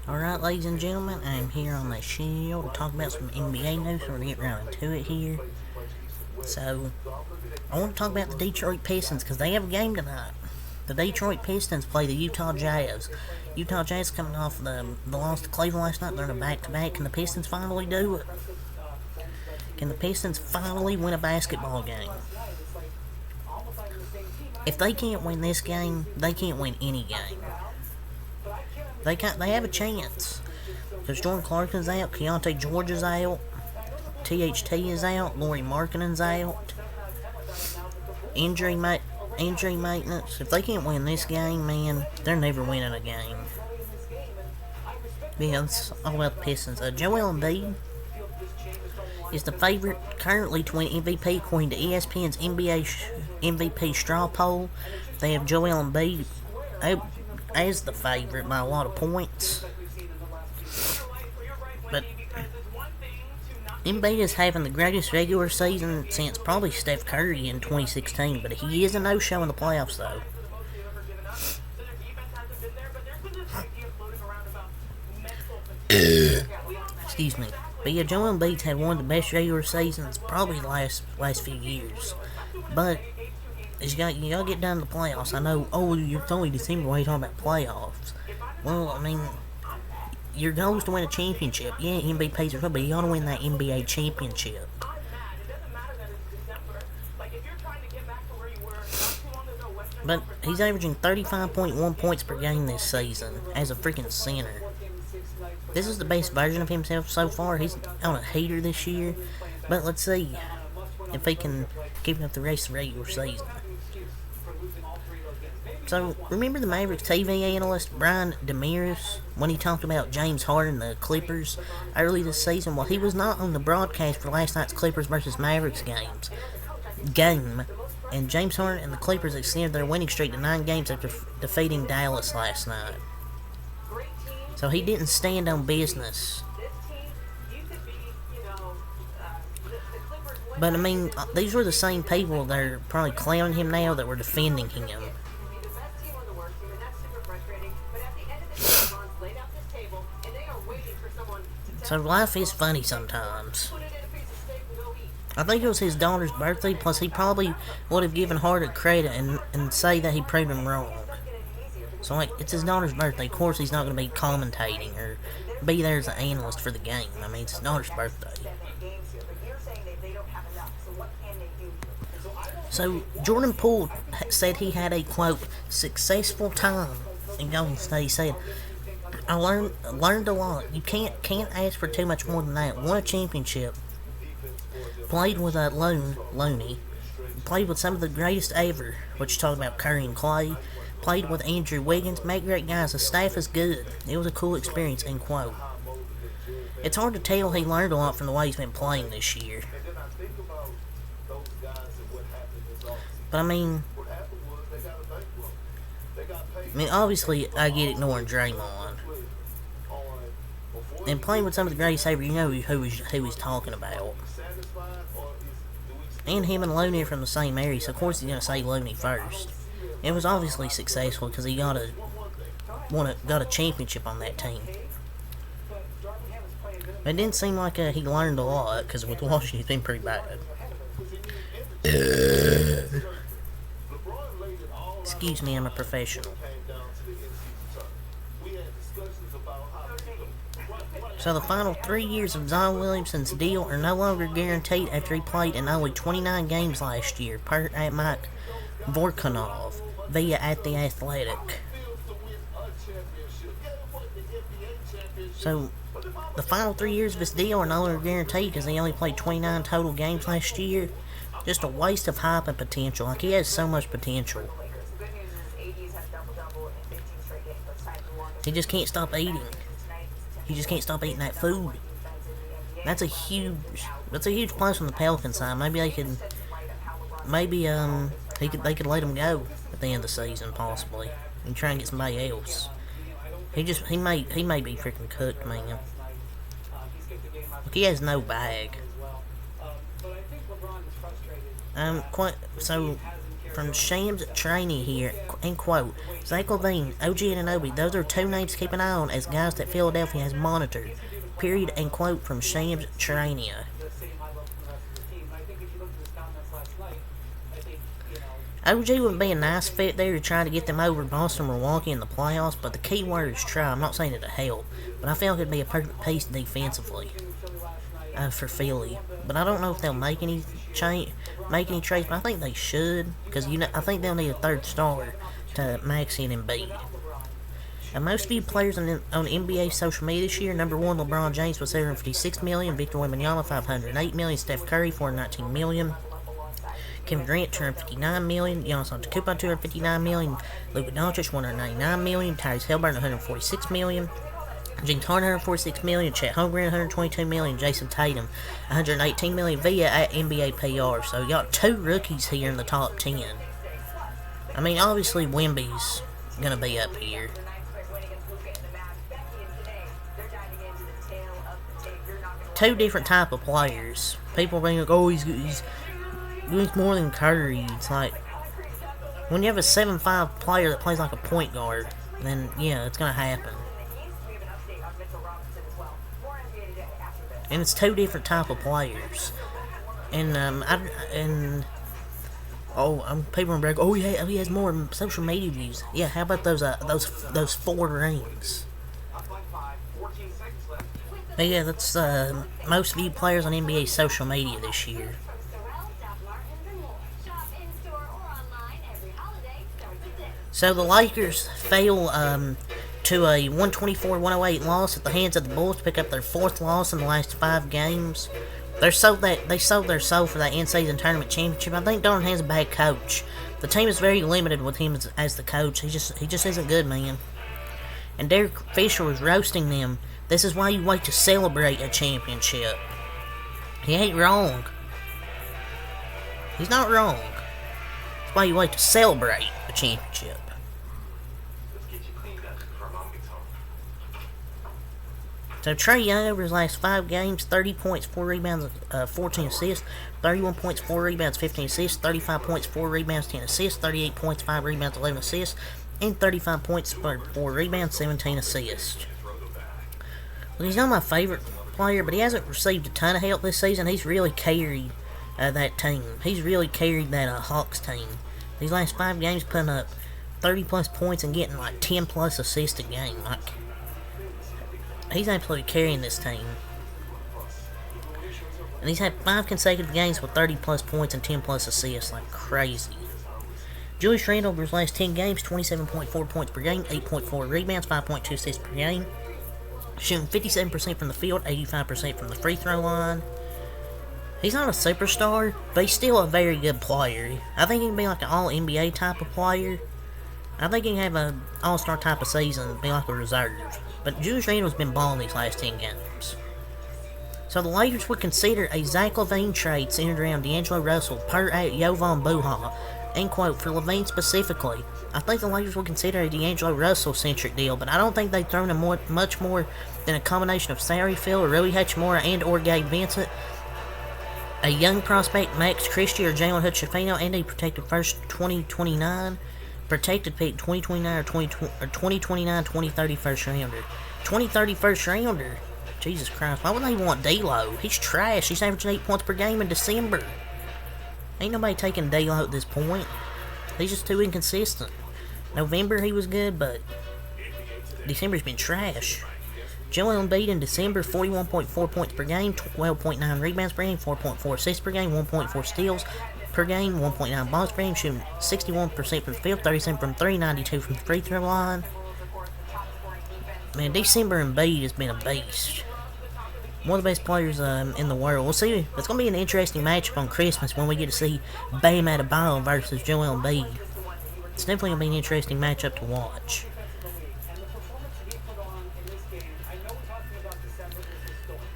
Alright, ladies and gentlemen, I'm here on the show to talk about some NBA news. We're going to get right into it here. So, I want to talk about the Detroit Pistons because they have a game tonight. The Detroit Pistons play the Utah Jazz. Utah Jazz coming off the loss to Cleveland last night. They're in a back-to-back. Can the Pistons finally do it? Can the Pistons finally win a basketball game? If they can't win this game, they can't win any game. They have a chance. Because Jordan Clarkson's out, Keontae George is out, THT is out, Lauri Markkanen's out. Injury maintenance. If they can't win this game, man, they're never winning a game. Yeah, it's all about the Pistons. Joel Embiid is the favorite currently to win MVP according to ESPN's NBA MVP straw poll. They have Joel Embiid as the favorite by a lot of points. But Embiid is having the greatest regular season since probably Steph Curry in 2016, but he is a no-show in the playoffs, though. Excuse me. But yeah, Joel Embiid's had one of the best regular seasons probably the last few years. But you gotta get down to the playoffs. I know, it's only December, why are you talking about playoffs? Well, I mean, your goal is to win a championship. Yeah, MVP's are good, but you gotta win that NBA championship. But he's averaging 35.1 points per game this season as a freaking center. This is the best version of himself so far. He's on a heater this year. But let's see if he can keep up the rest of the regular season. So, remember the Mavericks TV analyst Brian Damaris when he talked about James Harden, the Clippers, early this season? Well, he was not on the broadcast for last night's Clippers versus Mavericks game. And James Harden and the Clippers extended their winning streak to 9 games after defeating Dallas last night. So he didn't stand on business. But I mean, these were the same people that are probably clowning him now that were defending him. So life is funny sometimes. I think it was his daughter's birthday, plus he probably would have given Harden credit and say that he proved him wrong. So, like, it's his daughter's birthday. Of course, he's not going to be commentating or be there as an analyst for the game. I mean, it's his daughter's birthday. So, Jordan Poole said he had a, quote, successful time in Golden State. He said, I learned a lot. You can't ask for too much more than that. Won a championship. Played with Looney. Played with some of the greatest ever. What you talking about, Curry and Clay. Played with Andrew Wiggins, met great guys, the staff is good. It was a cool experience, end quote. It's hard to tell he learned a lot from the way he's been playing this year. But I mean, obviously, I get ignoring Draymond. And playing with some of the greatest ever, you know who he's talking about. And him and Looney are from the same area, so of course he's going to say Looney first. It was obviously successful because he got a championship on that team. It didn't seem like he learned a lot because with Washington he's been pretty bad. Excuse me, I'm a professional. So the final 3 years of Zion Williamson's deal are no longer guaranteed after he played in only 29 games last year, per Mike Vorkunov via at The Athletic. So, the final 3 years of his deal are no longer guaranteed because he only played 29 total games last year. Just a waste of hype and potential. Like, he has so much potential. He just can't stop eating. He just can't stop eating that food. That's a huge plus on the Pelican side. Maybe they could, they could let him go at the end of the season, possibly, and try and get somebody else. He may be freaking cooked, man. Look, he has no bag. So from Shams Charania here, end quote. Zach LaVine, OG Anunoby, those are two names to keep an eye on as guys that Philadelphia has monitored. Period, end quote from Shams Charania. OG would be a nice fit there to try to get them over Boston Milwaukee in the playoffs, but the key word is try. I'm not saying it'll help, but I feel like it'd be a perfect piece defensively for Philly. But I don't know if they'll make any trades, but I think they should, because I think they'll need a third star to max in Embiid. And most viewed players on NBA social media this year, number one, LeBron James with $756 million, Victor Wembanyama $508 million, Steph Curry $419 million. Kevin Durant, $259 million. Giannis Antetokounmpo, $259 million. Luka Doncic, $199 million. Tyrese Haliburton, $146 million. James Harden, $146 million. Chet Holmgren, $122 million. Jason Tatum, $118 million via NBA PR. So you got two rookies here in the top 10. I mean, obviously Wemby's gonna be up here. Two different type of players. People being like, oh, he's more than Curry. It's like, when you have a 7'5" player that plays like a point guard, then yeah, it's gonna happen. And it's two different type of players. And people are like, oh yeah, he has more social media views. Yeah, how about those 4 rings? But yeah, that's most viewed players on NBA social media this year. So the Lakers fell to a 124-108 loss at the hands of the Bulls to pick up their 4th loss in the last 5 games. They sold their soul for that in-season tournament championship. I think Darvin Ham's a bad coach. The team is very limited with him as the coach. He just isn't good, man. And Derek Fisher was roasting them. This is why you wait to celebrate a championship. He ain't wrong. He's not wrong. That's why you wait to celebrate a championship. So Trae Young over his last 5 games, 30 points, 4 rebounds, 14 assists, 31 points, 4 rebounds, 15 assists, 35 points, 4 rebounds, 10 assists, 38 points, 5 rebounds, 11 assists, and 35 points, 4 rebounds, 17 assists. Well, he's not my favorite player, but he hasn't received a ton of help this season. He's really carried that team. He's really carried that Hawks team. These last 5 games putting up 30-plus points and getting like 10-plus assists a game. Like, he's absolutely carrying this team. And he's had 5 consecutive games with 30-plus points and 10-plus assists. Like crazy. Julius Randle over his last 10 games, 27.4 points per game, 8.4 rebounds, 5.2 assists per game. Shooting 57% from the field, 85% from the free throw line. He's not a superstar, but he's still a very good player. I think he can be like an all-NBA type of player. I think he can have an all-star type of season, be like a reserve. But Julius Randle's been balling these last 10 games. So the Lakers would consider a Zach LaVine trade centered around D'Angelo Russell per Jovan Buha. End quote, for LaVine specifically. I think the Lakers would consider a D'Angelo Russell-centric deal, but I don't think they've thrown in much more than a combination of Sari Phil, Rui Hachimura, and or Gabe Vincent, a young prospect, Max Christie or Jalen Hood-Schifino, and a protected first 2029, protected pick 2029 or 2029, 2030 first rounder. 2030 first rounder? Jesus Christ, why would they want D'Lo? He's trash. He's averaging 8 points per game in December. Ain't nobody taking D'Lo at this point. He's just too inconsistent. November he was good, but December's been trash. Joel Embiid in December, 41.4 points per game, 12.9 rebounds per game, 4.4 assists per game, 1.4 steals per game, 1.9 blocks per game, shooting 61% from the field, 37 from 3, 92 from the free throw line. Man, December Embiid has been a beast. One of the best players in the world. We'll see. It's going to be an interesting matchup on Christmas when we get to see Bam Adebayo versus Joel Embiid. It's definitely going to be an interesting matchup to watch.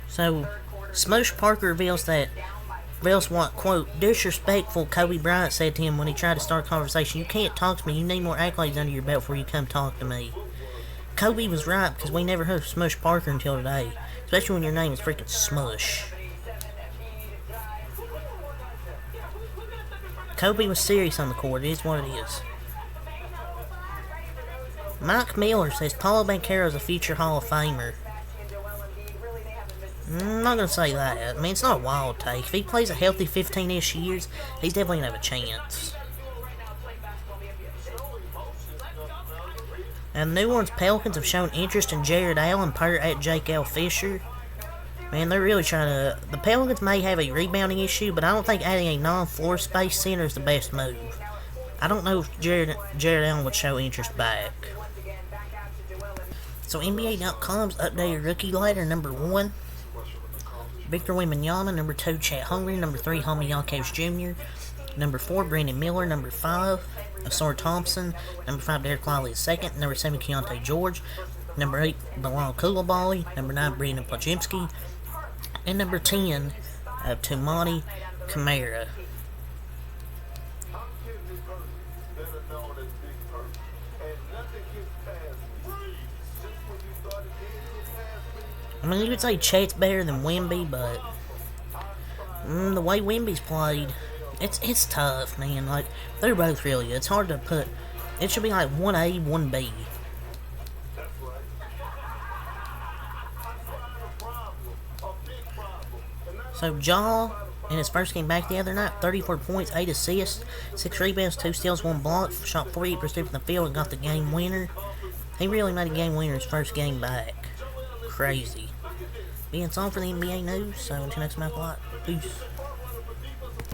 So, Smush Parker reveals what, quote, disrespectful Kobe Bryant said to him when he tried to start a conversation. You can't talk to me. You need more accolades under your belt before you come talk to me. Kobe was right, because we never heard of Smush Parker until today. Especially when your name is freaking Smush. Kobe was serious on the court. It is what it is. Mike Miller says Paulo Banchero is a future Hall of Famer. I'm not going to say that. I mean, it's not a wild take. If he plays a healthy 15-ish years, he's definitely going to have a chance. And the New Orleans Pelicans have shown interest in Jared Allen per at Jake L. Fisher. Man, they're really trying to... The Pelicans may have a rebounding issue, but I don't think adding a non-floor space center is the best move. I don't know if Jared Allen would show interest back. So NBA.com's updated rookie ladder, number 1. Victor Wembanyama, number 2, Chet Holmgren, number 3, Homie Yonkers Jr., number 4, Brandon Miller, number 5, Asar Thompson, number 5, Derek Lively II, number 7, Keontae George, number 8, Bilal Coulibaly, number 9, Brandon Plajimski, and number 10, Toumani Camara. I mean, you would say Chet's better than Wemby, but the way Wemby's played, it's tough, man. Like, they're both really good. It's hard to put. It should be like 1A, 1B. So, Ja, in his first game back the other night, 34 points, 8 assists, 6 rebounds, 2 steals, 1 block, shot 48% from the field and got the game winner. He really made a game winner his first game back. Crazy. Being all for the NBA news, so until next time, peace.